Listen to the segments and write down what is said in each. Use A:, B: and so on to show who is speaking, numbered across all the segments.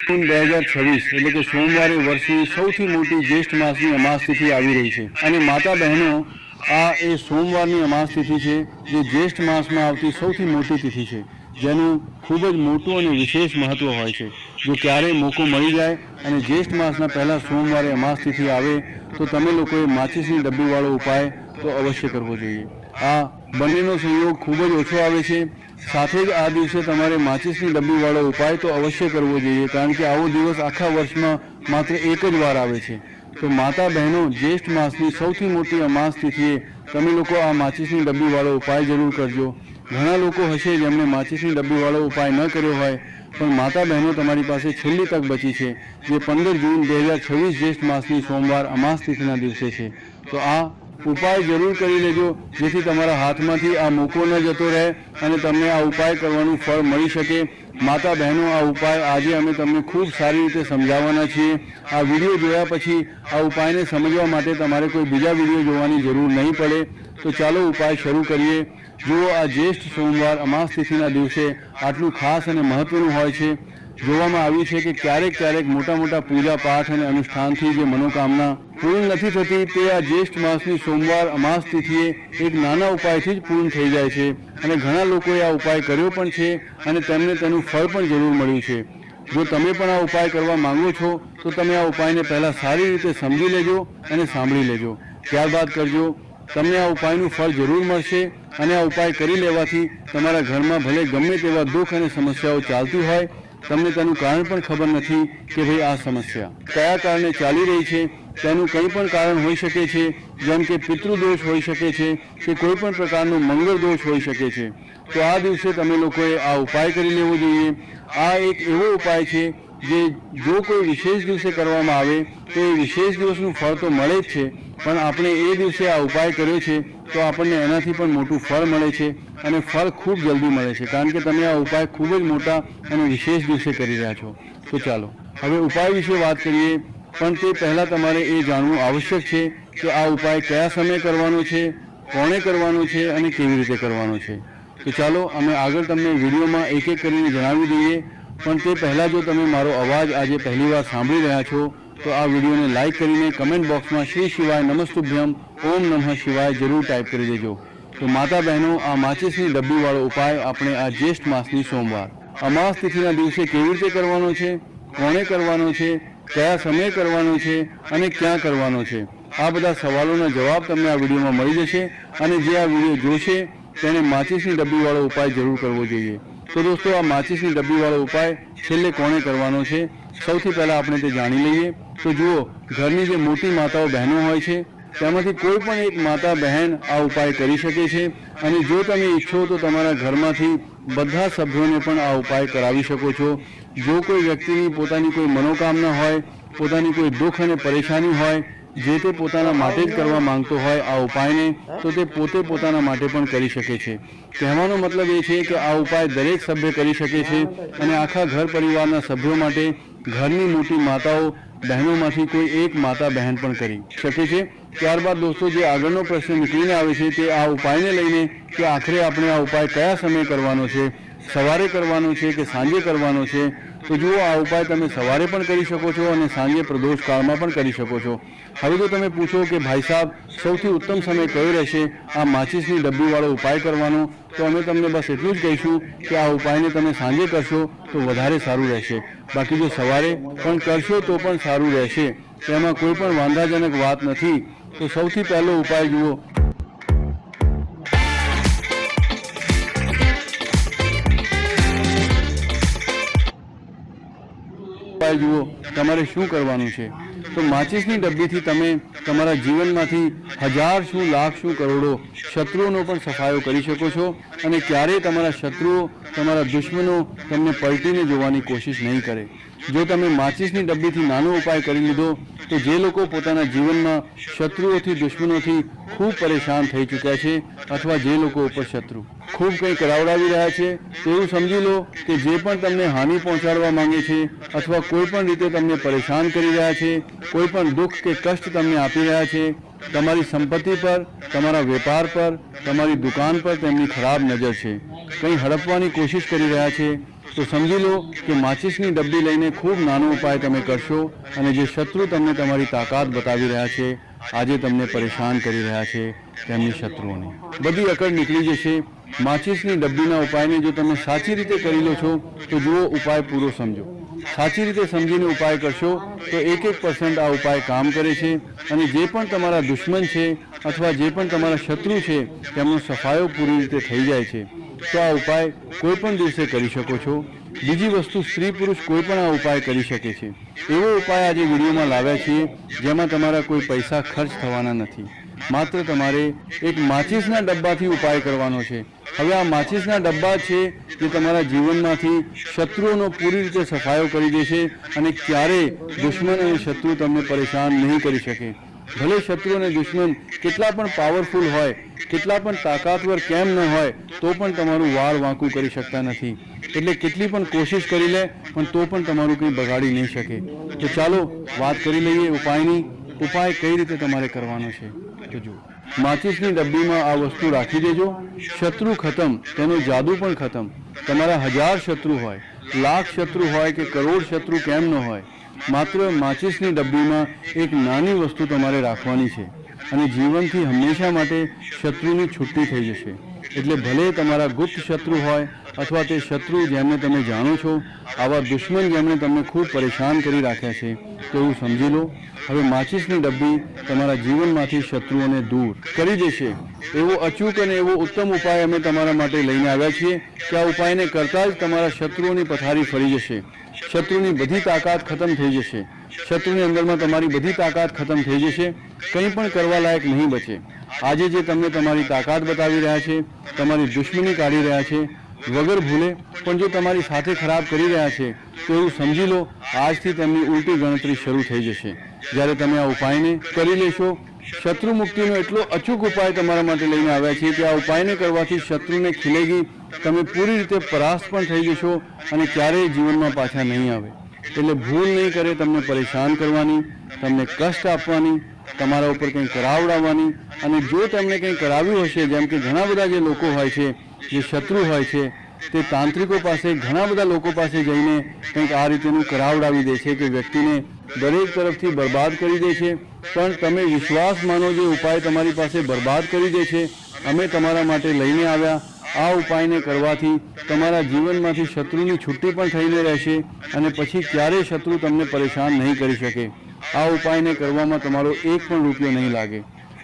A: જૂન 2026 એટલે કે સોમવારે વર્ષની સૌથી મોટી જ્યેષ્ઠ માસની અમાસ તિથિ આવી રહી છે અને માતા બહેનો આ એ સોમવારની અમાસ તિથિ છે જે જ્યેષ્ઠ માસમાં આવતી સૌથી મોટી તિથિ છે, જેનું ખૂબ જ મોટું અને વિશેષ મહત્ત્વ હોય છે. જો ક્યારેય મોકો મળી જાય અને જ્યેષ્ઠ માસના પહેલા સોમવારે અમાસ તિથિ આવે તો તમે લોકોએ માચિસની ડબ્બીવાળો ઉપાય તો અવશ્ય કરવો જોઈએ. આ બંનેનો સંયોગ ખૂબ જ ઓછો આવે છે. સાથે જ આ દિવસે તમારે માચિસની ડબ્બીવાળો ઉપાય તો અવશ્ય કરવો જોઈએ, કારણ કે આવો દિવસ આખા વર્ષમાં માત્ર એક જ વાર આવે છે. તો માતા બહેનો, જ્યેષ્ઠ માસની સૌથી મોટી અમાસ તિથિએ તમે લોકો આ માચિસની ડબ્બીવાળો ઉપાય જરૂર કરજો. ઘણા લોકો હશે જેમણે માચિસની ડબ્બીવાળો ઉપાય ન કર્યો હોય, પણ માતા બહેનો તમારી પાસે છેલ્લી તક બચી છે, જે 15 જૂન 2026 જ્યેષ્ઠ માસની સોમવાર અમાસ તિથિના દિવસે છે. તો આ ઉપાય જરૂર કરી લેજો, જેથી તમારા હાથમાંથી આ મોકો ન જતો રહે અને તમને આ ઉપાય કરવાનું ફળ મળી શકે. માતા બહેનો, આ ઉપાય આજે અમે તમને ખૂબ સારી રીતે સમજાવવાના છીએ. આ વિડીયો જોયા પછી આ ઉપાયને સમજવા માટે તમારે કોઈ બીજા વિડીયો જોવાની જરૂર નહીં પડે. તો ચાલો ઉપાય શરૂ કરીએ. જુઓ, આ જ્યેષ્ઠ સોમવાર અમાસ તિથિના દિવસે આટલું ખાસ અને મહત્ત્વનું હોય છે. જોવામાં આવ્યું છે કે ક્યારેક મોટા મોટા પૂજા પાઠ અને અનુષ્ઠાનથી જે મનોકામના પૂર્ણ નથી થતી, તે આ જ્યેષ્ઠ માસની સોમવાર અમાસ તિથિએ એક નાના ઉપાયથી જ પૂર્ણ થઈ જાય છે. અને ઘણા લોકોએ આ ઉપાય કર્યો પણ છે અને તેમને તેનું ફળ પણ જરૂર મળ્યું છે. જો તમે પણ આ ઉપાય કરવા માંગો છો તો તમે આ ઉપાયને પહેલાં સારી રીતે સમજી લેજો અને સાંભળી લેજો, ત્યારબાદ કરજો. તમને આ ઉપાયનું ફળ જરૂર મળશે અને આ ઉપાય કરી લેવાથી તમારા ઘરમાં ભલે ગમે તેવા દુઃખ અને સમસ્યાઓ ચાલતી હોય, તમને તેનું કારણ પણ ખબર નથી કે ભાઈ આ સમસ્યા કયા કારણે ચાલી રહી છે. તેનું કંઈ પણ કારણ હોઈ શકે છે, જેમ કે પિતૃદોષ હોઈ શકે છે કે કોઈ પણ પ્રકારનો મંગળ દોષ હોઈ શકે છે. તો આ દિવસે તમે લોકોએ આ ઉપાય કરી લેવો જોઈએ. આ એક એવો ઉપાય છે જે જો કોઈ વિશેષ દિવસે કરવામાં આવે તો એ વિશેષ દિવસનું ફળ તો મળે જ છે, પણ આપણે એ દિવસે આ ઉપાય કર્યો છે તો આપણને એનાથી પણ મોટું ફળ મળે છે અને ફળ ખૂબ જલ્દી મળે છે, કારણ કે તમે આ ઉપાય ખૂબ જ મોટા અને વિશેષ દિવસે કરી રહ્યા છો. તો ચાલો હવે ઉપાય વિશે વાત કરીએ, પણ તે પહેલાં તમારે એ જાણવું આવશ્યક છે કે આ ઉપાય કયા સમયે કરવાનો છે, કોણે કરવાનો છે અને કેવી રીતે કરવાનો છે. તો ચાલો અમે આગળ તમને વિડીયોમાં એક એક કરીને જણાવી દઈએ. પણ તે પહેલાં જો તમે મારો અવાજ આજે પહેલીવાર સાંભળી રહ્યા છો તો આ વિડીયોને લાઇક કરીને કમેન્ટ બોક્સમાં શ્રી શિવાય નમસ્તુભ્યમ ઓમ નમઃ શિવાય જરૂર ટાઈપ કરી દેજો. તો માતા બહેનો, આ માચિસની ડબ્બીવાળો ઉપાય આપણે આ જ્યેષ્ઠ માસની સોમવાર અમાસ તિથિના દિવસે કેવી રીતે કરવાનો છે, કોણે કરવાનો છે, કયા સમયે કરવાનો છે અને ક્યાં કરવાનો છે, આ બધા સવાલોના જવાબ તમને આ વિડીયોમાં મળી જશે. અને જે આ વિડીયો જોશે તેણે માચિસની ડબ્બીવાળો ઉપાય જરૂર કરવો જોઈએ. તો દોસ્તો, આ માચિસની ડબ્બીવાળો ઉપાય છેલ્લે કોણે કરવાનો છે, સૌથી પહેલાં આપણે તે જાણી લઈએ. તો જુઓ, ઘરની જે મોટી માતાઓ બહેનો હોય છે તેમાંથી કોઈ પણ એક માતા બહેન આ ઉપાય કરી શકે છે. અને જો તમે ઈચ્છો તો તમારા ઘરમાંથી બધા સભ્યોને પણ આ ઉપાય કરાવી શકો છો. જો કોઈ વ્યક્તિની પોતાની કોઈ મનોકામના હોય, પોતાની કોઈ દુઃખ અને પરેશાની હોય, જે તે પોતાના માટે જ કરવા માંગતો હોય આ ઉપાયને, તો તે પોતે પોતાના માટે પણ કરી શકે છે. કહેવાનો મતલબ એ છે કે આ ઉપાય દરેક સભ્ય કરી શકે છે અને આખા ઘર પરિવારના સભ્યો માટે ઘરની મોટી માતાઓ બહેનોમાંથી કોઈ એક માતા બહેન પણ કરી શકે છે. ત્યારબાદ દોસ્તો, જે આગળનો પ્રશ્ન નીકળીને આવે છે તે આ ઉપાયને લઈને કે આખરે આપણે આ ઉપાય કયા સમયે કરવાનો છે, સવારે કરવાનો છે કે સાંજે કરવાનો છે. તો જુઓ, આ ઉપાય તમે સવારે પણ કરી શકો છો અને સાંજે પ્રદોષ કાળમાં પણ કરી શકો છો. હવે જો તમે પૂછો કે ભાઈ સાહેબ, સૌથી ઉત્તમ સમય કયો રહેશે આ માચિસની ડબ્બીવાળો ઉપાય કરવાનો, તો અમે તમને બસ એટલું જ કહીશું કે આ ઉપાયને તમે સાંજે કરશો તો વધારે સારું રહેશે. બાકી જો સવારે પણ કરશો તો પણ સારું રહેશે, તેમાં કોઈ પણ વાંધાજનક વાત નથી. તો સૌથી પહેલો ઉપાય જુઓ, તમારે શું કરવાનું છે. તો માચિસની ડબ્બીથી તમે તમારા જીવનમાંથી હજાર શું, લાખ શું, કરોડો શત્રુઓનો પણ સફાયો કરી શકો છો અને ક્યારેય તમારા શત્રુઓ, તમારા દુશ્મનો તમને પલટીને જોવાની કોશિશ નહીં કરે. જો તમે માચિસની ડબ્બીથી નાનો ઉપાય કરી લીધો તો જે લોકો પોતાના જીવનમાં શત્રુઓથી, દુશ્મનોથી ખૂબ પરેશાન થઈ ચૂક્યા છે, અથવા જે લોકો ઉપર શત્રુ ખૂબ કંઈ કરાવડાવી રહ્યા છે, તેવું સમજી લો કે જે પણ તમને હાનિ પહોંચાડવા માંગે છે અથવા કોઈ પણ રીતે તમને પરેશાન કરી રહ્યા છે, કોઈ પણ દુઃખ કે કષ્ટ તમને આપી રહ્યા છે, તમારી સંપત્તિ પર, તમારા વેપાર પર, તમારી દુકાન પર તેમની ખરાબ નજર છે, કંઈ હડપવાની કોશિશ કરી રહ્યા છે, તો સમજી લો કે માચિસની ડબ્બી લઈને ખૂબ નાનો ઉપાય તમે કરશો અને જે શત્રુ તમને તમારી તાકાત બતાવી રહ્યા છે, આજે તમને પરેશાન કરી રહ્યા છે, તેમની શત્રુઓની બધી અકડ નીકળી જશે. માચિસની ડબ્બીના ઉપાયને જો તમે સાચી રીતે કરી લો છો તો જુઓ, ઉપાય પૂરો સમજો. સાચી રીતે સમજીને ઉપાય કરશો તો 1% આ ઉપાય કામ કરે છે અને જે પણ તમારા દુશ્મન છે અથવા જે પણ તમારા શત્રુ છે તેમનો સફાયો પૂરી રીતે થઈ જાય છે. તો આ ઉપાય કોઈ પણ દિવસે કરી શકો છો. બીજી વસ્તુ, સ્ત્રી પુરુષ કોઈ પણ આ ઉપાય કરી શકે છે. એવો ઉપાય આજે વિડીયોમાં લાવ્યા છીએ જેમાં તમારા કોઈ પૈસા ખર્ચ થવાના નથી. માત્ર તમારે એક માચિસના ડબ્બાથી ઉપાય કરવાનો છે. હવે આ માચિસના ડબ્બા છે જે તમારા જીવનમાંથી શત્રુઓનો પૂરી રીતે સફાયો કરી દેશે અને ક્યારેય દુશ્મન અને શત્રુ તમને પરેશાન નહીં કરી શકે. ભલે શત્રુ અને દુશ્મન કેટલા પણ પાવરફુલ હોય, કેટલા પણ તાકાતવર કેમ ન હોય, તો પણ તમારું વાળ વાંકું કરી શકતા નથી. એટલે કેટલી પણ કોશિશ કરી લે પણ તો પણ તમારું કંઈ બગાડી નહીં શકે. તો ચાલો વાત કરી લઈએ ઉપાયની. ઉપાય કઈ રીતે તમારે કરવાનો છે તો જુઓ. માચિસની ડબ્બીમાં આ વસ્તુ રાખી દેજો. શત્રુ ખતમ, તેનો જાદુ પણ ખતમ. તમારા 1000 શત્રુ હોય, લાખ શત્રુ હોય કે કરોડ શત્રુ કેમ ન હોય, માત્ર માચિસની ડબ્બીમાં એક નાની વસ્તુ તમારે રાખવાની છે અને જીવનથી હંમેશા માટે શત્રુની છુટ્ટી થઈ જશે. એટલે ભલે તમારા ગુપ્ત શત્રુ હોય અથવા તે શત્રુ જેમને તમે જાણો છો, આવા દુશ્મન જેમણે તમને ખૂબ પરેશાન કરી રાખ્યા છે, તો એવું સમજી લો હવે માચિસની ડબ્બી તમારા જીવનમાંથી શત્રુઓને દૂર કરી દેશે. એવો અચૂક અને એવો ઉત્તમ ઉપાય અમે તમારા માટે લઈને આવ્યા છીએ કે આ ઉપાયને કરતાં જ તમારા શત્રુઓની પથારી ફરી જશે. શત્રુની બધી તાકાત ખતમ થઈ જશે. શત્રુની અંદરમાં તમારી બધી તાકાત ખતમ થઈ જશે. કંઈ પણ કરવા લાયક નહીં બચે. આજે જે તમને તમારી તાકાત બતાવી રહ્યા છે, તમારી દુશ્મની કાઢી રહ્યા છે વગર ભૂલે, પણ જો તમારી સાથે ખરાબ કરી રહ્યા છે તો એવું સમજી લો આજથી તેમની ઉલટી ગણતરી શરૂ થઈ જશે. જ્યારે તમે આ ઉપાયને કરી લેશો, શત્રુ મુક્તિનો એટલો અચૂક ઉપાય તમારા માટે લઈને આવ્યા છીએ કે આ ઉપાયને કરવાથી શત્રુને ખીલેગી, તમે પૂરી રીતે પરાસ્ત પણ થઈ જશો અને ક્યારેય જીવનમાં પાછા નહીં આવે. એટલે ભૂલ નહીં કરે તમને પરેશાન કરવાની, તમને કષ્ટ આપવાની, તમારા ઉપર કંઈ કરાવડાવવાની. અને જો તેમને કંઈ કરાવ્યું હશે, જેમ કે ઘણા બધા જે લોકો હોય છે, જે શત્રુ હોય છે, તે તાંત્રિકો પાસે, ઘણા બધા લોકો પાસે જઈને કંઈક આ રીતેનું કરાવડાવી દે છે કે વ્યક્તિને દરેક તરફથી બરબાદ કરી દે છે. પણ તમે વિશ્વાસ માનો, જે ઉપાય તમારી પાસે બરબાદ કરી દે છે, અમે તમારા માટે લઈને આવ્યા. આ ઉપાયને કરવાથી તમારા જીવનમાંથી શત્રુની છુટ્ટી પણ થઈને રહેશે અને પછી ક્યારેય શત્રુ તમને પરેશાન નહીં કરી શકે. આ ઉપાયને કરવામાં તમારો એક પણ રૂપિયો નહીં લાગે.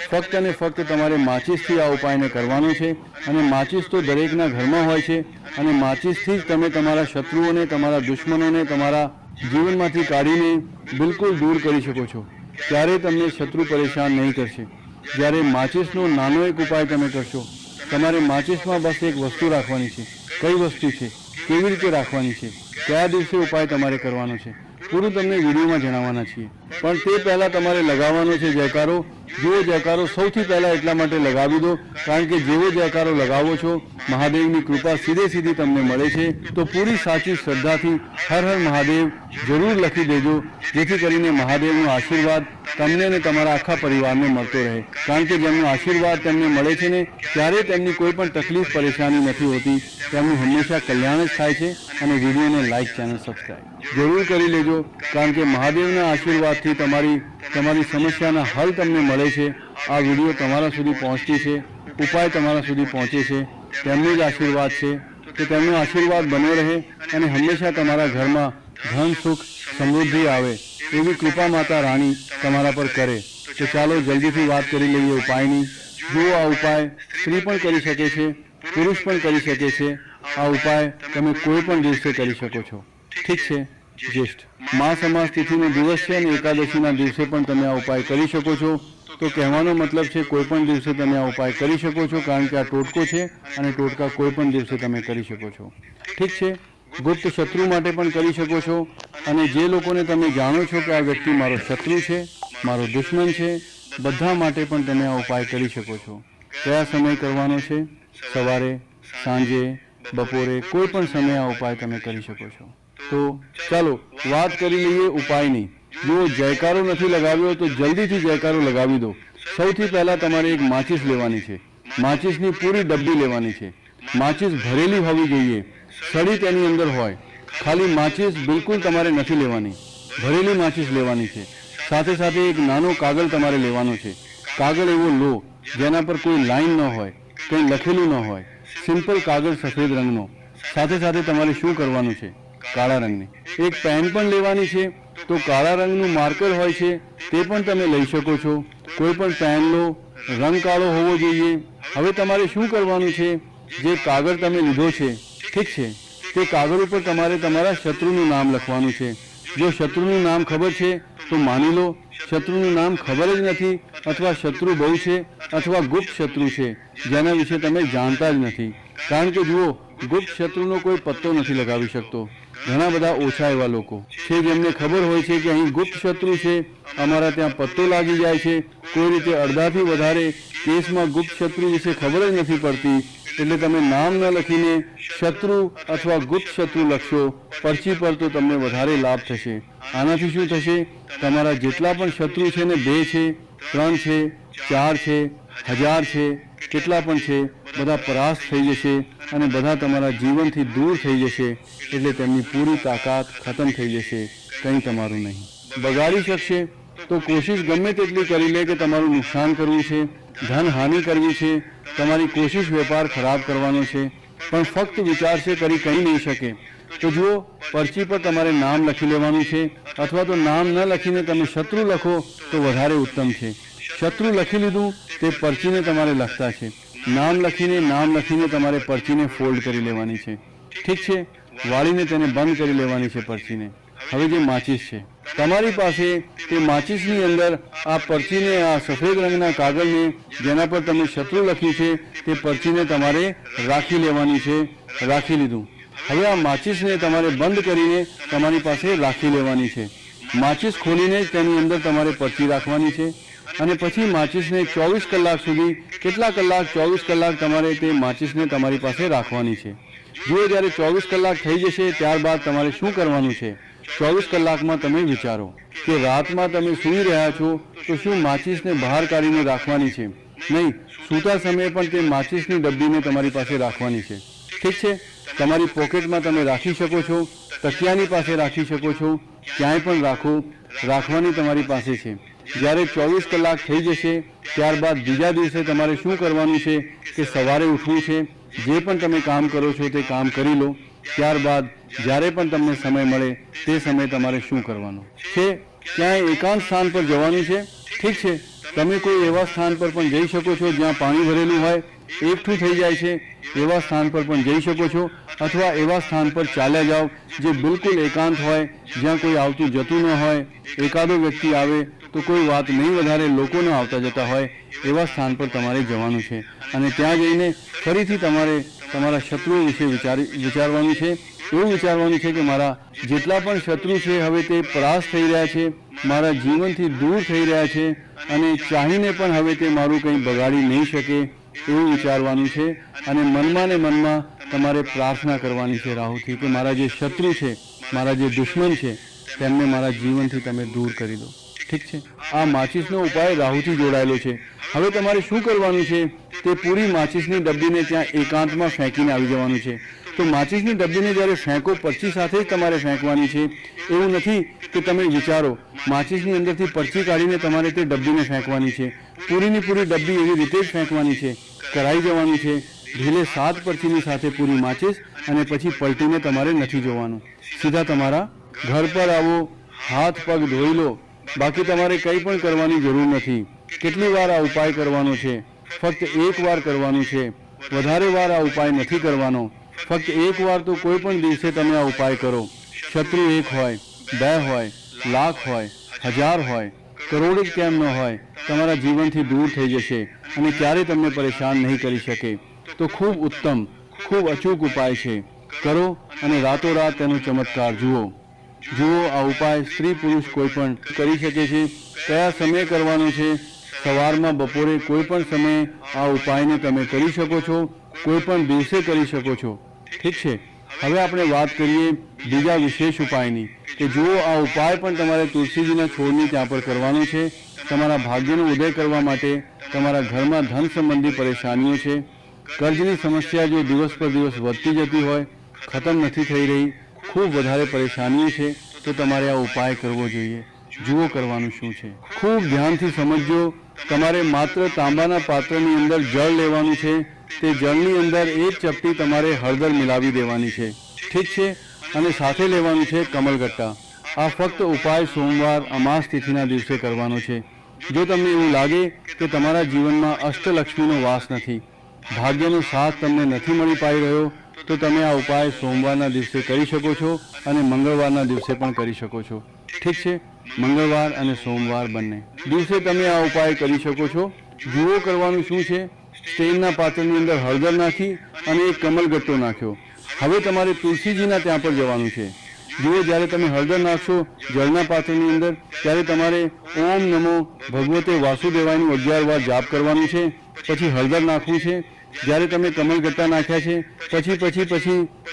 A: ફક્ત અને ફક્ત તમારે માચિસથી આ ઉપાયને કરવાનો છે અને માચિસ તો દરેકના ઘરમાં હોય છે અને માચિસથી જ તમે તમારા શત્રુઓને, તમારા દુશ્મનોને તમારા જીવનમાંથી કાઢીને બિલકુલ દૂર કરી શકો છો. ક્યારેય તમને શત્રુ પરેશાન નહીં કરશે. જ્યારે માચિસનો નાનો એક ઉપાય તમે કરશો, તમારે માચિસમાં બસ એક વસ્તુ રાખવાની છે. કઈ વસ્તુ છે, કેવી રીતે રાખવાની છે, કયા દિવસે ઉપાય તમારે કરવાનો છે, પૂરું તમને વિડીયોમાં જણાવવાના છીએ. પણ તે પહેલાં તમારે લગાવવાનો છે જયકારો. જેવો જયકારો સૌથી પહેલાં એટલા માટે લગાવી દો કારણ કે જેવો જયકારો લગાવો છો, મહાદેવની કૃપા સીધી તમને મળે છે. તો પૂરી સાચી શ્રદ્ધાથી હર હર મહાદેવ જરૂર લખી દેજો, જેથી કરીને મહાદેવનો આશીર્વાદ તમને અને તમારા આખા પરિવારને મળતો રહે. કારણ કે જેમનો આશીર્વાદ તેમને મળે છે ને, ત્યારે તેમની કોઈ પણ તકલીફ પરેશાની નથી હોતી. તેમનું હંમેશા કલ્યાણ જ થાય છે. અને વિડીયોને લાઇક, ચેનલ સબસ્ક્રાઈબ જરૂર કરી લેજો, કારણ કે મહાદેવના આશીર્વાદથી તમારી સમસ્યાના હલ તમને મળે છે. આ વિડીયો તમારા સુધી પહોંચતી છે, ઉપાય તમારા સુધી પહોંચે છે, તેમનો જ આશીર્વાદ છે. કે તેમનો આશીર્વાદ બન્યો રહે અને હંમેશા તમારા ઘરમાં ધન, સુખ, સમૃદ્ધિ આવે એવી કૃપા માતા રાણી તમારા પર કરે. તો ચાલો જલ્દીથી વાત કરી લઈએ ઉપાયની. જુઓ, આ ઉપાય સ્ત્રી પણ કરી શકે છે, પુરુષ પણ કરી શકે છે. આ ઉપાય તમે કોઈ પણ દિવસે કરી શકો છો. ઠીક છે? જ્યેષ્ઠ માસ અમાસ તિથિનો દિવસ છે અને એકાદશીના દિવસે પણ તમે આ ઉપાય કરી શકો છો. તો કહેવાનો મતલબ છે કોઈ પણ દિવસે તમે આ ઉપાય કરી શકો છો, કારણ કે આ ટોટકો છે અને ટોટકા કોઈ પણ દિવસે તમે કરી શકો છો. ઠીક છે? ગુપ્ત શત્રુ માટે પણ કરી શકો છો. અને જે લોકોને તમે જાણો છો કે આ વ્યક્તિ મારો શત્રુ છે, મારો દુશ્મન છે, બધા માટે પણ તમે આ ઉપાય કરી શકો છો. કયા સમય કરવાનો છે? સવારે, સાંજે, બપોરે, કોઈ પણ સમયે આ ઉપાય તમે કરી શકો છો. તો ચાલો વાત કરી લઈએ ઉપાયની. જો જયકારો નથી લગાવ્યો તો જલ્દીથી જયકારો લગાવી દો. સૌથી પહેલાં તમારે એક માચિસ લેવાની છે. માચિસની પૂરી ડબ્બી લેવાની છે. માચિસ ભરેલી હોવી જોઈએ. સળી તેની અંદર હોય. ખાલી માચીસ બિલકુલ તમારે નથી લેવાની, ભરેલી માચીસ લેવાની છે. સાથે સાથે એક નાનો કાગળ તમારે લેવાનો છે. કાગળ એવો લો જેના પર કોઈ લાઈન ન હોય, કંઈ લખેલું ન હોય, સિમ્પલ કાગળ સફેદ રંગનો. સાથે સાથે તમારે શું કરવાનું છે? કાળા રંગની એક પેન પણ લેવાની છે. તો કાળા રંગનું માર્કર હોય છે તે પણ તમે લઈ શકો છો. કોઈ પણ પેન લો, રંગ કાળો હોવો જોઈએ. હવે તમારે શું કરવાનું છે? જે કાગળ તમે લીધો છે, ઠીક છે, તે કાગળ ઉપર તમારે તમારા શત્રુનું નામ લખવાનું છે. જો શત્રુનું નામ ખબર છે તો માની લો, શત્રુનું નામ ખબર જ નથી, અથવા શત્રુ બહુ છે, અથવા ગુપ્ત શત્રુ છે જેના વિશે તમે જાણતા જ નથી. કારણ કે જુઓ, ગુપ્ત શત્રુનો કોઈ પત્તો નથી લગાવી શકતો. ઘણા બધા ઓછા એવા લોકો છે જેમને ખબર હોય છે કે અહીં ગુપ્ત શત્રુ છે, અમારા ત્યાં પત્તો લાગી જાય છે. કોઈ રીતે અડધાથી વધારે કેસમાં ગુપ્ત શત્રુ વિશે ખબર જ નથી પડતી. એટલે તમે નામ ન લખીને શત્રુ અથવા ગુપ્ત શત્રુ લખશો પરચી પર તો તમને વધારે લાભ થશે. આનાથી શું થશે? તમારા જેટલા પણ શત્રુ છે ને, 2 છે, 3 છે, 4 છે, 1000 છે, કેટલા પણ છે, બધા પરાસ્ત થઈ જશે અને બધા તમારા જીવનથી દૂર થઈ જશે. એટલે તેમની પૂરી તાકાત ખતમ થઈ જશે, કંઈ તમારું નહીં. બગાડી શકશે તો કોશિશ ગમે તેટલી કરી લે કે તમારું નુકસાન કરવું છે, ધન હાનિ કરવી છે, તમારી કોશિશ વેપાર ખરાબ કરવાનો છે, પણ ફક્ત વિચારશે કરી કંઈ નહીં શકે. તો જુઓ, પરચી પર તમારે નામ લખી લેવાનું છે, અથવા તો નામ ન લખીને તમે શત્રુ લખો તો વધારે ઉત્તમ છે. શત્રુ લખી લીધું, તે પરચીને તમારે લખતા છે. નામ લખીને તમારે પરચીને ફોલ્ડ કરી લેવાની છે, ઠીક છે, વાળીને તેને બંધ કરી લેવાની છે પરચીને. હવે જે માચીસ છે તમારી પાસે, તે માચીસની અંદર આ પરચીને, આ સફેદ રંગના કાગળને જેના પર તમે શત્રુ લખ્યું છે તે પરચીને તમારે રાખી લેવાની છે. રાખી લીધું. હવે આ માચીસને તમારે બંધ કરીને તમારી પાસે રાખી લેવાની છે. માચીસ ખોલીને જ તેની અંદર તમારે પરચી રાખવાની છે. અને પછી માચીસને 24 કલાક સુધી, કેટલા કલાક? 24 કલાક તમારે તે માચીસને તમારી પાસે રાખવાની છે. જુઓ, જ્યારે 24 કલાક થઈ જશે ત્યારબાદ તમારે શું કરવાનું છે? 24 કલાકમાં તમે વિચારો કે રાતમાં તમે સૂઈ રહ્યા છો તો શું માચીસને બહાર કાઢીને રાખવાની છે? નહીં. સૂતા સમયે પણ તે માચીસની ડબ્બીને તમારી પાસે રાખવાની છે, ઠીક છે. તમારી પોકેટમાં તમે રાખી શકો છો, તકિયાની પાસે રાખી શકો છો, ક્યાંય પણ રાખો, રાખવાની તમારી પાસે છે. જ્યારે 24 કલાક થઈ જશે ત્યારબાદ બીજા દિવસે તમારે શું કરવાનું છે કે સવારે ઉઠવું છે. જે પણ તમે કામ કરો છો તે કામ કરી લો. ત્યારબાદ જ્યારે પણ તમને સમય મળે તે સમયે તમારે શું કરવાનું છે? ક્યાંય એકાંત સ્થાન પર જવાનું છે, ઠીક છે. તમે કોઈ એવા સ્થાન પર પણ જઈ શકો છો જ્યાં પાણી ભરેલું હોય, એકઠું થઈ જાય છે, એવા સ્થાન પર પણ જઈ શકો છો. અથવા એવા સ્થાન પર ચાલ્યા જાઓ જે બિલકુલ એકાંત હોય, જ્યાં કોઈ આવતું જતું ન હોય, એકાદો વ્યક્તિ આવે તો કોઈ વાત નહીં, વધારે લોકો ન આવતા જતા હોય, એવા સ્થાન પર તમારે જવાનું છે. અને ત્યાં જઈને ફરીથી તમારે તમારા શત્રુઓ વિશે વિચારવાનું છે. એવું વિચારવાનું છે કે મારા જેટલા પણ શત્રુ છે હવે તે પરાસ્ત થઈ રહ્યા છે, મારા જીવનથી દૂર થઈ રહ્યા છે, અને ચાહીને પણ હવે તે મારું કંઈ બગાડી નહીં શકે, એવું વિચારવાનું છે. અને મનમાં ને મનમાં તમારે પ્રાર્થના કરવાની છે રાહુથી કે મારા જે શત્રુ છે, મારા જે દુશ્મન છે, તેમને મારા જીવનથી તમે દૂર કરી દો, ઠીક છે. આ માચીસનો ઉપાય રાહુથી જોડાયેલો છે. હવે તમારે શું કરવાનું છે? તે પૂરી માચીસની ડબ્બીને ત્યાં એકાંતમાં ફેંકીને આવી જવાનું છે. તો માચીસની ડબ્બીને જ્યારે ફેંકો, પરચી સાથે જ તમારે ફેંકવાની છે. એવું નથી કે તમે વિચારો માચીસની અંદરથી પરચી કાઢીને તમારે તે ડબ્બીને ફેંકવાની છે. પૂરીની પૂરી ડબ્બી એવી રીતે જ ફેંકવાની છે, કરાઈ જવાની છે. ઢીલે 7 પરચીની સાથે પૂરી માચીસ, અને પછી પલટીને તમારે નથી જોવાનું. સીધા તમારા ઘર પર આવો, હાથ પગ ધોઈ લો. બાકી તમારે કંઈ પણ કરવાની જરૂર નથી. કેટલી વાર આ ઉપાય કરવાનો છે? ફક્ત 1 વાર કરવાનું છે. વધારે વાર આ ઉપાય નથી કરવાનો. ફક્ત 1 વાર તો કોઈ પણ દિવસે તમે આ ઉપાય કરો. શત્રુ 1 હોય, 2 હોય, લાખ હોય, 1000 હોય, કરોડ જ કેમ ન હોય, તમારા જીવનથી દૂર થઈ જશે અને ક્યારેય તમને પરેશાન નહીં કરી શકે. તો ખૂબ ઉત્તમ, ખૂબ અચૂક ઉપાય છે. કરો અને રાતોરાત તેનો ચમત્કાર જુઓ. આ ઉપાય સ્ત્રી પુરુષ કોઈ પણ કરી શકે છે. કયા સમયે કરવાનો છે? સવારમાં, બપોરે, કોઈ પણ સમયે આ ઉપાયને તમે કરી શકો છો. કોઈ પણ દિવસે કરી શકો છો, ઠીક છે. હવે આપણે વાત કરીએ બીજા વિશેષ ઉપાયની કે જુઓ, આ ઉપાય પણ તમારે તુલસીજીના છોડની ત્યાં પર કરવાનો છે. તમારા ભાગ્યનો ઉદય કરવા માટે. તમારા ઘરમાં ધન સંબંધી પરેશાનીઓ છે, કર્જની સમસ્યા જો દિવસ પર દિવસ વધતી જતી હોય, ખતમ નથી થઈ રહી, ખૂબ વધારે પરેશાનીઓ છે, તો તમારે આ ઉપાય કરવો જોઈએ. જુઓ કરવાનું શું છે. ખૂબ ધ્યાનથી સમજજો. તમારે માત્ર તાંબાના પાત્રની અંદર જળ લેવાનું છે. તે જળની અંદર એક ચપટી તમારે હળદર મિલાવી દેવાની છે. ઠીક છે. અને સાથે લેવાનું છે કમલગટ્ટા. આ ફક્ત ઉપાય સોમવાર અમાસ તિથિના દિવસે કરવાનો છે. જો તમને એવું લાગે કે તમારા જીવનમાં અષ્ટલક્ષ્મીનો વાસ નથી, ભાગ્યનો સાથ તમને નથી મળી પાઈ રહ્યો, તો તમે આ ઉપાય સોમવારના દિવસે કરી શકો છો અને મંગળવારના દિવસે પણ કરી શકો છો. ઠીક છે. મંગળવાર અને સોમવાર બંને દિવસે તમે આ ઉપાય કરી શકો છો. જુઓ કરવાનું શું છે. સ્ટેનના પાત્રની અંદર હળદર નાખી અને એક કમલગટ્ટો નાખ્યો. હવે તમારે તુલસીજીના ત્યાં પર જવાનું છે. જુઓ, જ્યારે તમે હળદર નાખશો જળના પાત્રની અંદર, ત્યારે તમારે ઓમ નમો ભગવતે વાસુદેવાયનું 11 વાર જાપ કરવાનું છે. પછી હળદર નાખવું છે. જ્યારે તમે કમલગટ્ટા નાખ્યા છે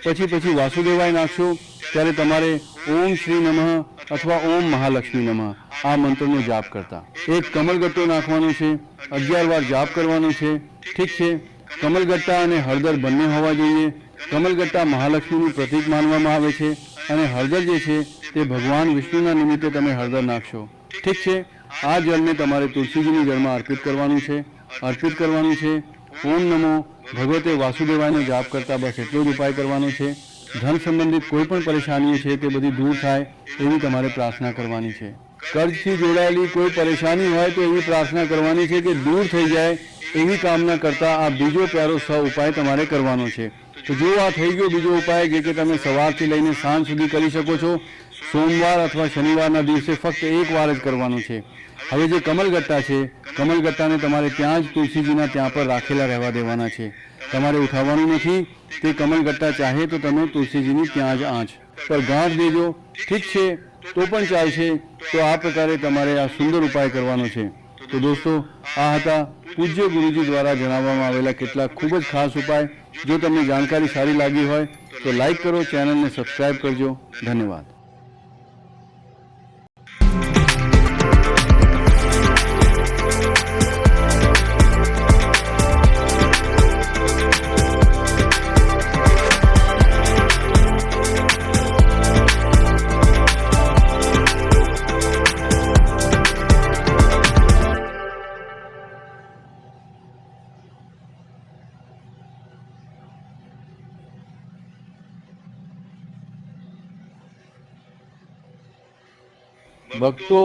A: પછી વાસુદેવાય નાખશો, ત્યારે તમારે ઓમ શ્રી નમઃ અથવા ઓમ મહાલક્ષ્મી નમઃ આ મંત્રનો જાપ કરતા એક કમલગટ્ટો નાખવાનો છે. 11 વાર જાપ કરવાનો છે. ઠીક છે. કમલગટ્ટા અને હળદર બંને હોવા જોઈએ. કમલગટ્ટા મહાલક્ષ્મીનું પ્રતીક માનવામાં આવે છે અને હળદર જે છે તે ભગવાન વિષ્ણુના નિમિત્તે તમે હળદર નાખશો. ઠીક છે. આ જળને તમારે તુલસીજીની જળમાં અર્પિત કરવાનું છે. ઓમ નમો ભગવતે વાસુદેવાયનો જાપ કરતા બસ એટલો જ ઉપાય કરવાનો છે. ધન સંબંધિત કોઈ પણ પરેશાનીઓ છે તે બધી દૂર થાય એવી તમારે પ્રાર્થના કરવાની છે. કર્જથી જોડાયેલી કોઈ પરેશાની હોય તો એવી પ્રાર્થના કરવાની છે કે દૂર થઈ જાય એવી કામના કરતાં આ બીજો પ્યારો ઉપાય તમારે કરવાનો છે. તો જો આ થઈ ગયો બીજો ઉપાય, જે કે તમે સવારથી લઈને સાંજ સુધી કરી શકો છો. સોમવાર અથવા શનિવારના દિવસે ફક્ત એક વાર જ કરવાનું છે. હવે જે કમલગટ્ટા છે, કમલગટ્ટાને તમારે ત્યાં જ તુલસીજીના ત્યાં પર રાખેલા રહેવા દેવાના છે. તમારે ઉઠાવવાનું નથી. તે કમલગટ્ટા ચાહે તો તમે તુલસીજીની ત્યાં જ આંચ પર ગાંઠ દેજો. ઠીક છે. તો પણ ચાલશે. તો આ પ્રકારે તમારે આ સુંદર ઉપાય કરવાનો છે. તો દોસ્તો, આ હતા પૂજ્ય ગુરુજી દ્વારા જણાવવામાં આવેલા કેટલાક ખૂબ જ ખાસ ઉપાય. જો તમને જાણકારી સારી લાગી હોય તો લાઈક કરો, ચેનલને સબસ્ક્રાઈબ કરજો. ધન્યવાદ. ભક્તો,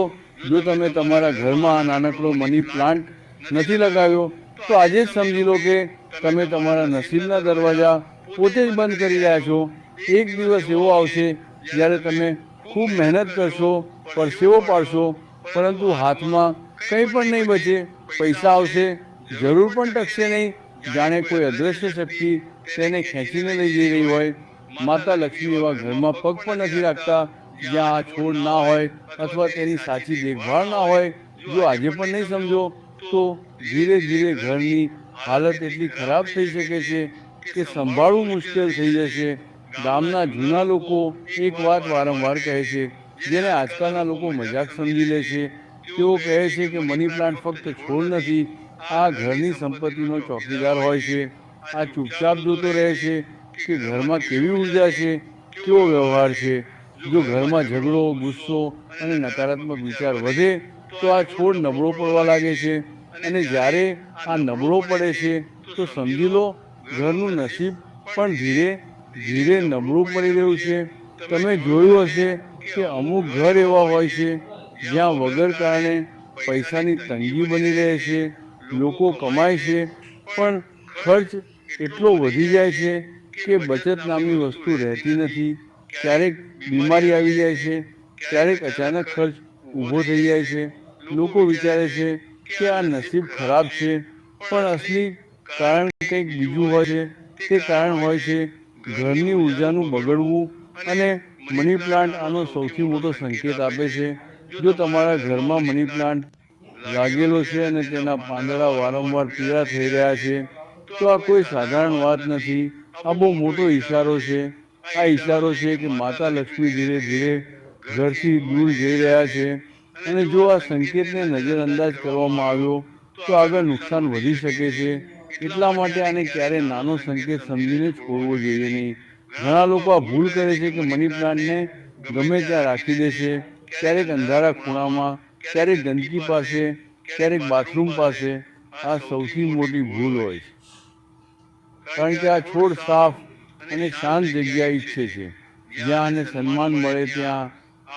A: જો તમે તમારા ઘરમાં નાનકડો મની પ્લાન્ટ નથી લગાવ્યો તો આજે જ સમજી લો કે તમે તમારા નસીબના દરવાજા પોતે જ બંધ કરી રહ્યા છો. એક દિવસ એવો આવશે જ્યારે તમે ખૂબ મહેનત કરશો, પરસેવો પાડશો, પરંતુ હાથમાં કંઈ પણ નહીં બચે. પૈસા આવશે, જરૂર પણ ટકશે નહીં. જાણે કોઈ અદૃશ્ય શક્તિ તેને ખેંચીને લઈ જઈ રહી હોય. માતા લક્ષ્મી એવા ઘરમાં પગ પણ નથી રાખતા જ્યાં આ છોડ ના હોય અથવા તેની સાચી દેખભાળ ના હોય. જો આજે પણ નહીં સમજો તો ધીરે ધીરે ઘરની હાલત એટલી ખરાબ થઈ શકે છે કે સંભાળવું મુશ્કેલ થઈ જશે. ગામના જૂના લોકો એક વાત વારંવાર કહે છે, જેને આજકાલના લોકો મજાક સમજી લે છે. તેઓ કહે છે કે મની પ્લાન્ટ ફક્ત છોડ નથી, આ ઘરની સંપત્તિનો ચોકીદાર હોય છે. આ ચૂપચાપ જોતો રહે છે કે ઘરમાં કેવી ઉર્જા છે, કેવો વ્યવહાર છે. જો ઘરમાં ઝઘડો, ગુસ્સો અને નકારાત્મક વિચાર વધે તો આ છોડ નબળો પડવા લાગે છે. અને જ્યારે આ નબળો પડે છે તો સમજી લો ઘરનું નસીબ પણ ધીરે ધીરે નબળું પડી રહ્યું છે. તમે જોયું હશે કે અમુક ઘર એવા હોય છે જ્યાં વગર કારણે પૈસાની તંગી બની રહે છે. લોકો કમાય છે પણ ખર્ચ એટલો વધી જાય છે કે બચત નામની વસ્તુ રહેતી નથી. ક્યારેક બીમારી આવી જાય છે, ક્યારેક અચાનક ખર્ચ ઊભો થઈ જાય છે. લોકો વિચારે છે કે આ નસીબ ખરાબ છે, પણ અસલી કારણ કંઈક બીજું હોય છે. તે કારણ હોય છે ઘરની ઉર્જાનું બગડવું. અને મની પ્લાન્ટ આનો સૌથી મોટો સંકેત આપે છે. જો તમારા ઘરમાં મની પ્લાન્ટ લાગેલો છે અને તેના પાંદડા વારંવાર પીળા થઈ રહ્યા છે તો આ કોઈ સાધારણ વાત નથી. આ બહુ મોટો ઈશારો છે. આ ઈશારો છે કે માતા લક્ષ્મી ધીરે ધીરે ઘરથી દૂર જઈ રહ્યા છે. અને જો આ સંકેતને નજરઅંદાજ કરવામાં આવ્યો તો આગળ નુકસાન વધી શકે છે. એટલા માટે આને ક્યારેય નાનો સંકેત સમજીને છોડવો જોઈએ નહીં. ઘણા લોકો આ ભૂલ કરે છે કે મની પ્લાન્ટને ગમે ત્યાં રાખી દે છે, ક્યારેક અંધારા ખૂણામાં, ક્યારેક ગંદકી પાસે, ક્યારેક બાથરૂમ પાસે. આ સૌથી મોટી ભૂલ હોય છે, કારણ કે આ છોડ સાફ અને શાંત જગ્યા ઈચ્છે છે, જ્યાં આને સન્માન મળે ત્યાં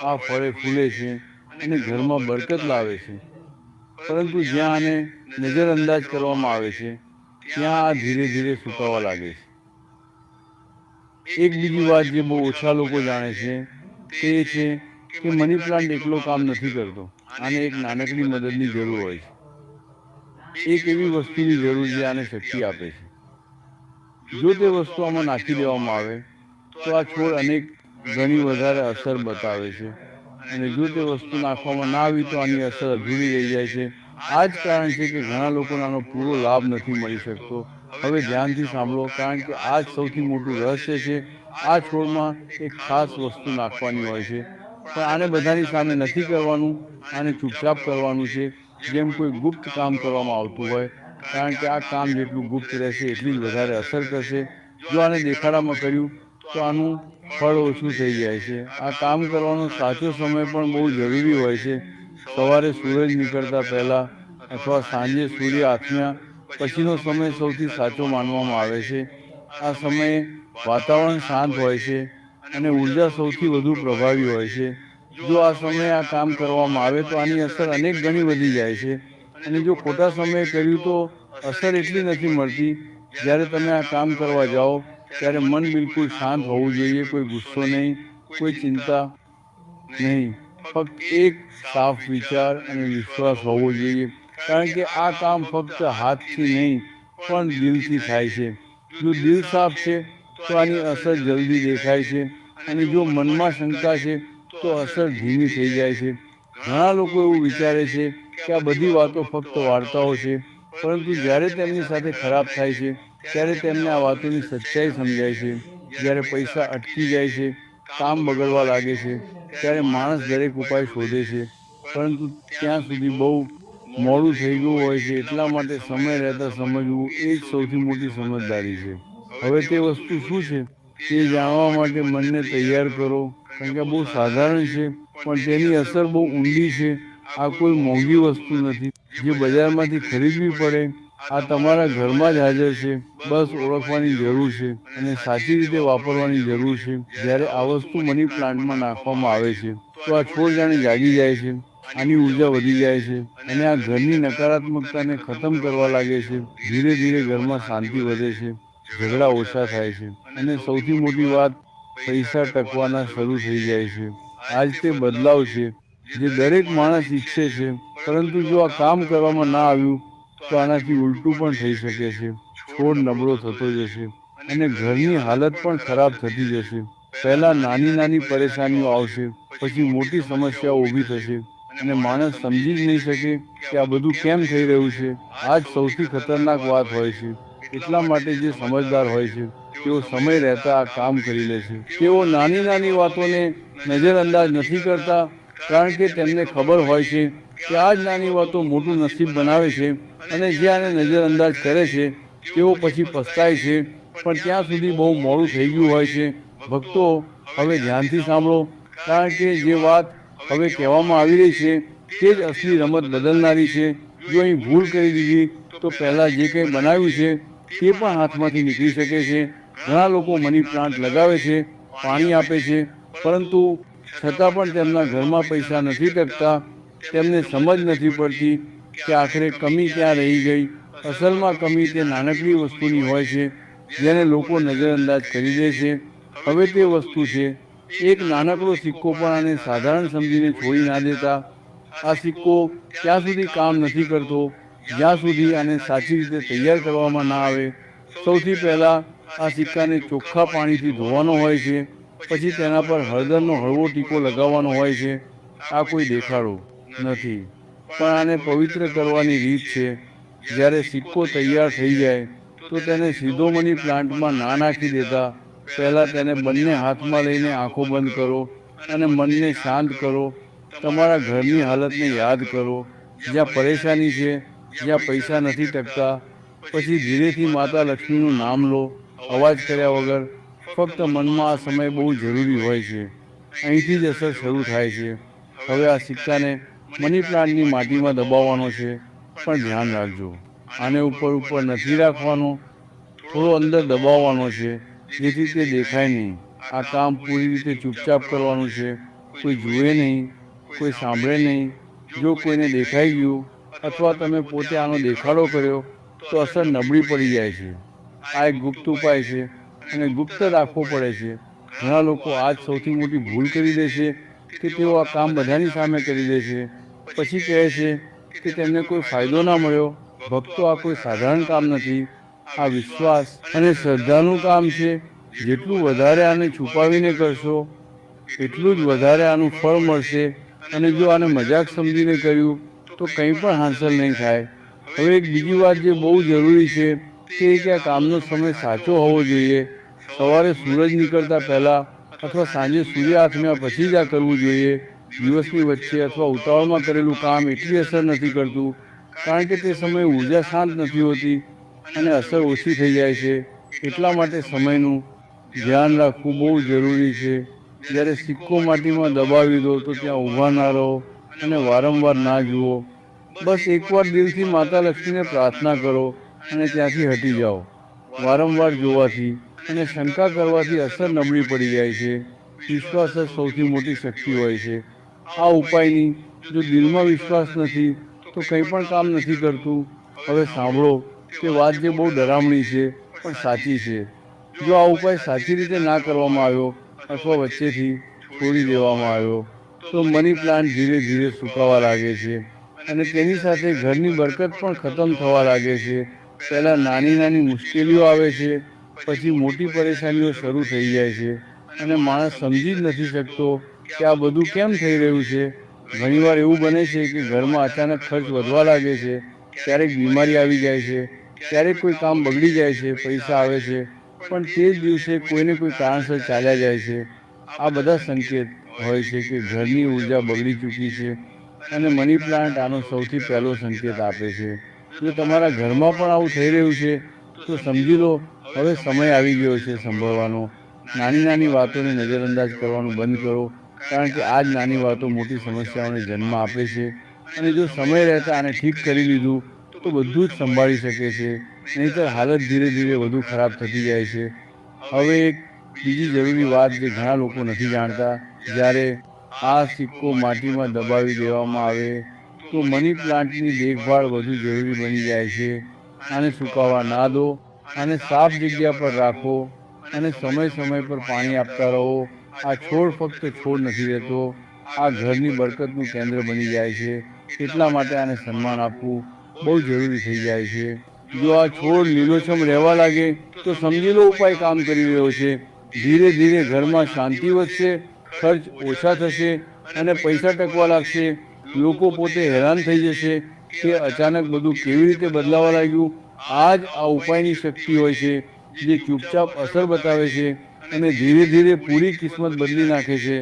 A: આ ફળે ફૂલે છે અને ઘરમાં બરકત લાવે છે. પરંતુ જ્યાં આને નજરઅંદાજ કરવામાં આવે છે, ત્યાં આ ધીરે ધીરે સુકાવા લાગે છે. એક બીજી વાત જે બહુ ઓછા લોકો જાણે છે તે એ છે કે મની પ્લાન્ટ એકલો કામ નથી કરતો. આને એક નાનકડી મદદની જરૂર હોય છે. એક એવી વસ્તુની જરૂર જે આને શક્તિ આપે છે. જો તે વસ્તુ આમાં નાખી દેવામાં આવે તો આ છોડ અનેક ઘણી વધારે અસર બતાવે છે, અને જો તે વસ્તુ નાખવામાં ના આવી તો આની અસર અધૂરી રહી જાય છે. આ જ કારણ છે કે ઘણા લોકોને આનો પૂરો લાભ નથી મળી શકતો. હવે ધ્યાનથી સાંભળો, કારણ કે આ જ સૌથી મોટું રહસ્ય છે. આ છોડમાં એક ખાસ વસ્તુ નાખવાની હોય છે, પણ આને બધાની સામે નથી કરવાનું. આને ચૂપચાપ કરવાનું છે, જેમ કોઈ ગુપ્ત કામ કરવામાં આવતું હોય, કારણ કે આ કામ જેટલું ગુપ્ત રહેશે એટલી જ વધારે અસર કરશે. જો આને દેખાડામાં કર્યું તો આનું ફળ ઓછું થઈ જાય છે. આ કામ કરવાનો સાચો સમય પણ બહુ જરૂરી હોય છે. સવારે સૂરજ નીકળતા પહેલાં અથવા સાંજે સૂર્ય આથમ્યા પછીનો સમય સૌથી સાચો માનવામાં આવે છે. આ સમયે વાતાવરણ શાંત હોય છે અને ઉર્જા સૌથી વધુ પ્રભાવી હોય છે. જો આ સમયે આ કામ કરવામાં આવે તો આની અસર અનેક ગણી વધી જાય છે, અને જો ખોટા સમયે કર્યું તો અસર એટલી નથી મળતી. જ્યારે તમે આ કામ કરવા જાઓ ત્યારે મન બિલકુલ શાંત હોવું જોઈએ. કોઈ ગુસ્સો નહીં, કોઈ ચિંતા નહીં, ફક્ત એક સાફ વિચાર અને વિશ્વાસ હોવો જોઈએ. કારણ કે આ કામ ફક્ત હાથથી નહીં પણ દિલથી થાય છે. જો દિલ સાફ છે તો આની અસર જલ્દી દેખાય છે, અને જો મનમાં શંકા છે તો અસર ધીમી થઈ જાય છે. ઘણા લોકો એવું વિચારે છે કે આ બધી વાતો ફક્ત વાર્તાઓ છે, પરંતુ જ્યારે તેમની સાથે ખરાબ થાય છે ત્યારે તેમને આ વાતોની સચ્ચાઈ સમજાય છે. જ્યારે પૈસા અટકી જાય છે, કામ બગડવા લાગે છે, ત્યારે માણસ દરેક ઉપાય શોધે છે, પરંતુ ત્યાં સુધી બહુ મોડું થઈ ગયું હોય છે. એટલા માટે સમય રહેતા સમજવું એ જ સૌથી મોટી સમજદારી છે. હવે તે વસ્તુ શું છે તે જાણવા માટે મનને તૈયાર કરો, કારણ કે બહુ સાધારણ છે પણ તેની અસર બહુ ઊંડી છે. આ કોઈ મોંઘી વસ્તુ નથી જે બજારમાંથી ખરીદવી પડે. આ તમારા ઘરમાં જ હાજર છે. બસ ઓળખવાની જરૂર છે અને સાચી રીતે વાપરવાની જરૂર છે. જ્યારે આ વસ્તુ મની પ્લાન્ટમાં નાખવામાં આવે છે તો આ છોડ જાણે જાગી જાય છે, આની ઉર્જા વધી જાય છે અને આ ઘરની નકારાત્મકતાને ખતમ કરવા લાગે છે. ધીરે ધીરે ઘરમાં શાંતિ વધે છે, ઝઘડા ઓછા થાય છે, અને સૌથી મોટી વાત, પૈસા ટકવાના શરૂ થઈ જાય છે. આજ તે બદલાવ છે જે દરેક માણસ ઈચ્છે છે. પરંતુ જો આ કામ કરવામાં ના આવ્યું તો આનાથી ઉલટું પણ થઈ શકે છે. છોડ નબળો થતો જશે અને ઘરની હાલત પણ ખરાબ થતી જશે. પહેલા નાની નાની પરેશાનીઓ આવશે, પછી મોટી સમસ્યાઓ ઊભી થશે અને માણસ સમજી જ નહીં શકે કે આ બધું કેમ થઈ રહ્યું છે. આ જ સૌથી ખતરનાક વાત હોય છે. એટલા માટે જે સમજદાર હોય છે તેઓ સમય રહેતા આ કામ કરી લે છે. તેઓ નાની નાની વાતોને નજરઅંદાજ નથી કરતા, કારણ કે તેમને ખબર હોય છે કે આ જ નાની વાતો મોટું નસીબ બનાવે છે, અને જે આને નજરઅંદાજ કરે છે તેઓ પછી પસ્તાય છે, પણ ત્યાં સુધી બહુ મોડું થઈ ગયું હોય છે. ભક્તો, હવે ધ્યાનથી સાંભળો, કારણ કે જે વાત હવે કહેવામાં આવી રહી છે તે જ અસલી રમત બદલનારી છે. જો અહીં ભૂલ કરી દીધી તો પહેલાં જે કંઈ બનાવ્યું છે તે પણ હાથમાંથી નીકળી શકે છે. ઘણા લોકો મની પ્લાન્ટ લગાવે છે, પાણી આપે છે, પરંતુ છતાં પણ તેમના ઘરમાં પૈસા નથી ટકતા. તેમને સમજ નથી પડતી કે આખરે કમી ક્યાં રહી ગઈ. અસલમાં કમી તે નાનકડી વસ્તુની હોય છે જેને લોકો નજરઅંદાજ કરી દે છે. હવે તે વસ્તુ છે એક નાનકડો સિક્કો. પણ આને સાધારણ સમજીને છોડી ના દેતા. આ સિક્કો ત્યાં સુધી કામ નથી કરતો જ્યાં સુધી આને સાચી રીતે તૈયાર કરવામાં ના આવે. સૌથી પહેલાં આ સિક્કાને ચોખ્ખા પાણીથી ધોવાનો હોય છે, પછી તેના પર હળદરનો હળવો ટીકો લગાવવાનો હોય છે. આ કોઈ દેખાડો નથી, પણ આને પવિત્ર કરવાની રીત છે. જ્યારે સિક્કો તૈયાર થઈ જાય તો તેને સીધો મની પ્લાન્ટમાં ના નાખી દેતા. પહેલાં તેને બંને હાથમાં લઈને આંખો બંધ કરો અને મનને શાંત કરો. તમારા ઘરની હાલતને યાદ કરો, જ્યાં પરેશાની છે, જ્યાં પૈસા નથી ટકતા. પછી ધીરેથી માતા લક્ષ્મીનું નામ લો, અવાજ કર્યા વગર. ફક્ત મનમાં આ સમય બહુ જરૂરી હોય છે. અહીંથી જ અસર શરૂ થાય છે. હવે આ સિક્કાને મની પ્લાન્ટની માટીમાં દબાવવાનો છે, પણ ધ્યાન રાખજો, આને ઉપર નથી રાખવાનો, થોડો અંદર દબાવવાનો છે, જેથી તે દેખાય નહીં. આ કામ પૂરી રીતે ચૂપચાપ કરવાનું છે. કોઈ જુએ નહીં, કોઈ સાંભળે નહીં. જો કોઈને દેખાઈ ગયું અથવા તમે પોતે આનો દેખાડો કર્યો તો અસર નબળી પડી જાય છે. આ એક ગુપ્ત ઉપાય છે અને ગુપ્ત રાખવો પડે છે. ઘણા લોકો આજ સૌથી મોટી ભૂલ કરી દે છે કે તેઓ આ કામ બધાની સામે કરી દે છે. પછી કહે છે કે તેમને કોઈ ફાયદો ના મળ્યો. ભક્તો, આ કોઈ સાધારણ કામ નથી. આ વિશ્વાસ અને શ્રદ્ધાનું કામ છે. જેટલું વધારે આને છુપાવીને કરશો એટલું જ વધારે આનું ફળ મળશે. અને જો આને મજાક સમજીને કર્યું તો કંઈ પણ હાંસલ નહીં થાય. હવે એક બીજી વાત જે બહુ જરૂરી છે તે કે આ કામનો સમય સાચો હોવો જોઈએ. સવારે સૂરજ નીકળતા પહેલાં અથવા સાંજે સૂર્ય આથમ્યા પછી જ આ કરવું જોઈએ. દિવસની વચ્ચે અથવા ઉતાવળમાં કરેલું કામ એટલી અસર નથી કરતું, કારણ કે તે સમયે ઉર્જા શાંત નથી હોતી અને અસર ઓછી થઈ જાય છે. એટલા માટે સમયનું ધ્યાન રાખવું બહુ જરૂરી છે. જ્યારે સિક્કો માટીમાં દબાવી દો તો ત્યાં ઊભા ના રહો અને વારંવાર ના જુઓ. બસ એકવાર દિલથી માતા લક્ષ્મીને પ્રાર્થના કરો અને ત્યાંથી હટી જાઓ. વારંવાર જોવાથી અને શંકા કરવાથી અસર નબળી પડી જાય છે. વિશ્વાસ જ સૌથી મોટી શક્તિ હોય છે. આ ઉપાયની જો દિલમાં વિશ્વાસ નથી તો કંઈ પણ કામ નથી કરતું. હવે સાંભળો તે વાત જે બહુ ડરામણી છે પણ સાચી છે. જો આ ઉપાય સાચી રીતે ના કરવામાં આવ્યો અથવા વચ્ચેથી છોડી દેવામાં આવ્યો તો મની પ્લાન્ટ ધીરે ધીરે સુકાવા લાગે છે અને તેની સાથે ઘરની બરકત પણ ખતમ થવા લાગે છે. પહેલાં નાની નાની મુશ્કેલીઓ આવે છે, પછી મોટી પરેશાનીઓ શરૂ થઈ જાય છે અને માણસ સમજી જ નથી શકતો કે આ બધું કેમ થઈ રહ્યું છે. ઘણીવાર એવું બને છે કે ઘરમાં અચાનક ખર્ચ વધવા લાગે છે, ક્યારેક બીમારી આવી જાય છે, ક્યારેક કોઈ કામ બગડી જાય છે, પૈસા આવે છે પણ તે જ દિવસે કોઈને કોઈ કારણસર ચાલ્યા જાય છે. આ બધા સંકેત હોય છે કે ઘરની ઉર્જા બગડી ચૂકી છે અને મની પ્લાન્ટ આનો સૌથી પહેલો સંકેત આપે છે. જો તમારા ઘરમાં પણ આવું થઈ રહ્યું છે તો સમજી લો હવે સમય આવી ગયો છે સંભળવાનો. નાની નાની વાતોને નજરઅંદાજ કરવાનું બંધ કરો, કારણ કે આ જ નાની વાતો મોટી સમસ્યાઓને જન્મ આપે છે. અને જો સમય રહેતા આને ઠીક કરી લીધું તો બધું જ સંભાળી શકે છે. નહીંતર હાલત ધીરે ધીરે વધુ ખરાબ થતી જાય છે. હવે એક બીજી જરૂરી વાત જે ઘણા લોકો નથી જાણતા, જ્યારે આ સિક્કો માટીમાં દબાવી દેવામાં આવે તો મની પ્લાન્ટની દેખભાળ વધુ જરૂરી બની જાય છે. આને સુકાવા ના દો, આને સાફ જગ્યા પર રાખો અને સમય સમય પર પાણી આપતા રહો. આ છોડ ફક્ત છોડ નથી રહેતો, આ ઘરની બરકતનું કેન્દ્ર બની જાય છે. એટલા માટે આને સન્માન આપવું બહુ જરૂરી થઈ જાય છે. જો આ છોડ લીલોછમ રહેવા લાગે તો સમજી લો ઉપાય કામ કરી રહ્યો છે. ધીરે ધીરે ઘરમાં શાંતિ વધશે, ખર્ચ ઓછા થશે અને પૈસા ટકવા લાગશે. લોકો પોતે હેરાન થઈ જશે કે અચાનક બધું કેવી રીતે બદલાવા લાગ્યું. આ જ આ ઉપાયની શક્તિ હોય છે જે ચૂપચાપ અસર બતાવે છે અને ધીરે ધીરે પૂરી કિસ્મત બદલી નાખે છે.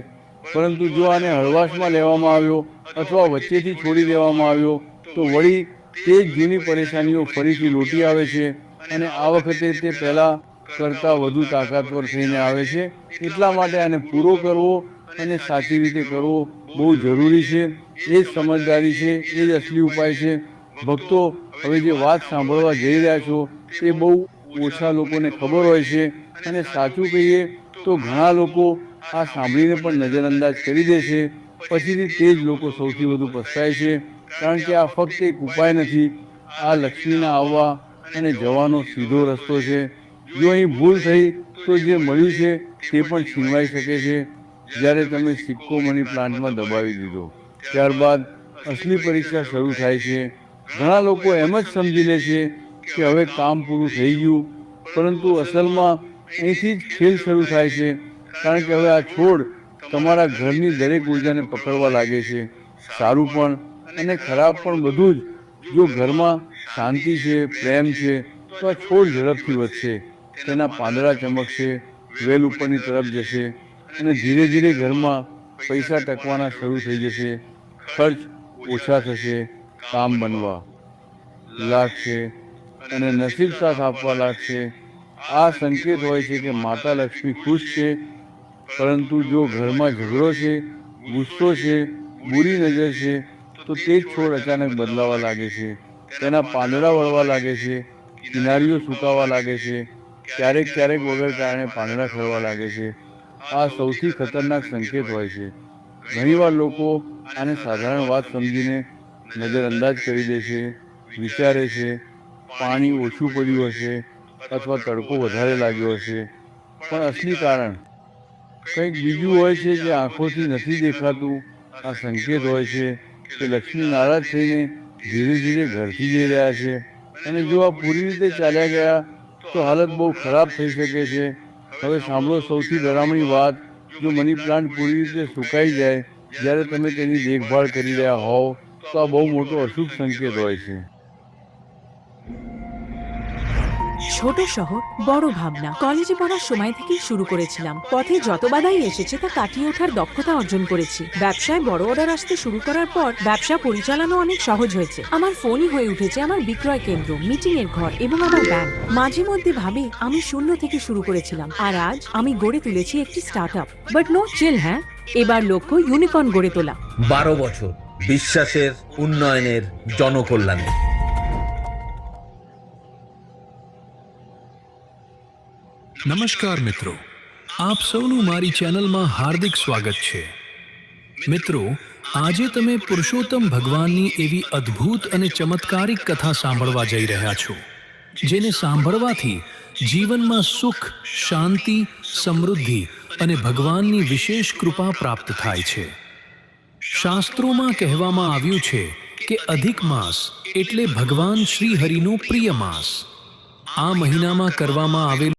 A: પરંતુ જો આને હળવાશમાં લેવામાં આવ્યો અથવા વચ્ચેથી છોડી દેવામાં આવ્યો તો વળી તે જ જૂની પરેશાનીઓ ફરીથી લોટી આવે છે અને આ વખતે તે પહેલાં કરતાં વધુ તાકાતવર થઈને આવે છે. એટલા માટે આને પૂરો કરવો અને સાચી રીતે કરવો બહુ જરૂરી છે. એ જ સમજદારી છે, એ જ અસલી ઉપાય છે. ભક્તો, હવે જે વાત સાંભળવા જઈ રહ્યા છો તે બહુ ઓછા લોકોને ખબર હોય છે અને સાચું કહીએ તો ઘણા લોકો આ સાંભળીને પણ નજરઅંદાજ કરી દે છે. પછીથી તે જ લોકો સૌથી વધુ પસ્તાય છે, કારણ કે આ ફક્ત એક ઉપાય નથી, આ લક્ષ્મીના આવવા અને જવાનો સીધો રસ્તો છે. જો અહીં ભૂલ થઈ તો જે મળ્યું છે તે પણ છીનવાઈ શકે છે. જ્યારે તમે સિક્કો મની પ્લાન્ટમાં દબાવી દીધો ત્યારબાદ અસલી પરીક્ષા શરૂ થાય છે. ઘણા લોકો એમ જ સમજી લે છે કે હવે કામ પૂરું થઈ ગયું, પરંતુ અસલમાં અહીંથી જ ખેલ શરૂ થાય છે. કારણ કે હવે આ છોડ તમારા ઘરની દરેક ઉર્જાને પકડવા લાગે છે, સારું પણ અને ખરાબ પણ બધું જ. જો ઘરમાં શાંતિ છે, પ્રેમ છે તો આ છોડ ઝડપથી વધશે, તેના પાંદડા ચમકશે, વેલ ઉપરની તરફ જશે અને ધીરે ધીરે ઘરમાં પૈસા ટકવાના શરૂ થઈ જશે. ખર્ચ ઓછા થશે, કામ બનવા લાગશે અને નસીબ સાથ આપવા લાગશે. આ સંકેત હોય છે કે માતા લક્ષ્મી ખુશ છે, પરંતુ જો ઘરમાં ઝઘડો છે, ગુસ્સો છે, બુરી નજર છે, તો તે જ છોડ અચાનક બદલાવા લાગે છે. તેના પાંદડા વળવા લાગે છે, કિનારીઓ સુકાવા લાગે છે, ક્યારેક ક્યારેક વગર કારણે પાંદડા ખરવા લાગે છે. આ સૌથી ખતરનાક સંકેત હોય છે. ઘણીવાર લોકો આને સાધારણ વાત સમજીને નજરઅંદાજ કરી દે છે, વિચારે છે પાણી ઓછું પડ્યું હશે અથવા તડકો વધારે લાગ્યો હશે, પણ અસલી કારણ કંઈક બીજું હોય છે જે આંખોથી નથી દેખાતું. આ સંકેત હોય છે કે લક્ષ્મી નારાજ થઈને ધીરે ધીરે ઘરથી જઈ રહ્યા છે, અને જો આ પૂરી રીતે ચાલ્યા ગયા તો હાલત બહુ ખરાબ થઈ શકે છે. હવે સાંભળો સૌથી ડરામણી વાત. જો મની પ્લાન્ટ પૂરી રીતે સુકાઈ જાય જ્યારે તમે તેની દેખભાળ કરી રહ્યા હોવ, તો આ બહુ મોટો અશુભ સંકેત હોય છે.
B: ছোট শহর বড় ভাবনা। কলেজে পড়ার সময় থেকেই শুরু করেছিলাম। পথে যত বাধাই এসেছে তা কাটিয়ে ওঠার দক্ষতা অর্জন করেছি। ব্যবসায় বড় অর্ডার আসতে শুরু করার পর ব্যবসা পরিচালনা অনেক সহজ হয়েছে। আমার ফোনই হয়ে উঠেছে আমার বিক্রয় কেন্দ্র, মিটিং এর ঘর এবং আমার ব্যাংক। মাঝে মধ্যে ভাবি আমি শূন্য থেকে শুরু করেছিলাম, আর আজ আমি গড়ে তুলেছি একটি স্টার্টআপ। বাট নো চিল, হ্যাঁ, এবার লক্ষ্য ইউনিকর্ন গড়ে তোলা।
C: 12 বছর বিশ্বাসের, উন্নয়নের, জনকল্যাণের।
D: નમસ્કાર મિત્રો, આપ સૌનું મારી ચેનલમાં હાર્દિક સ્વાગત છે. મિત્રો, આજે તમે પુરુષોત્તમ ભગવાનની એવી અદ્ભુત અને ચમત્કારિક કથા સાંભળવા જઈ રહ્યા છો, જેને સાંભળવાથી જીવનમાં સુખ, શાંતિ, સમૃદ્ધિ અને ભગવાનની વિશેષ કૃપા પ્રાપ્ત થાય છે. શાસ્ત્રોમાં કહેવામાં આવ્યું છે કે અધિક માસ એટલે ભગવાન શ્રી હરિનો પ્રિય માસ. આ મહિનામાં કરવામાં આવેલ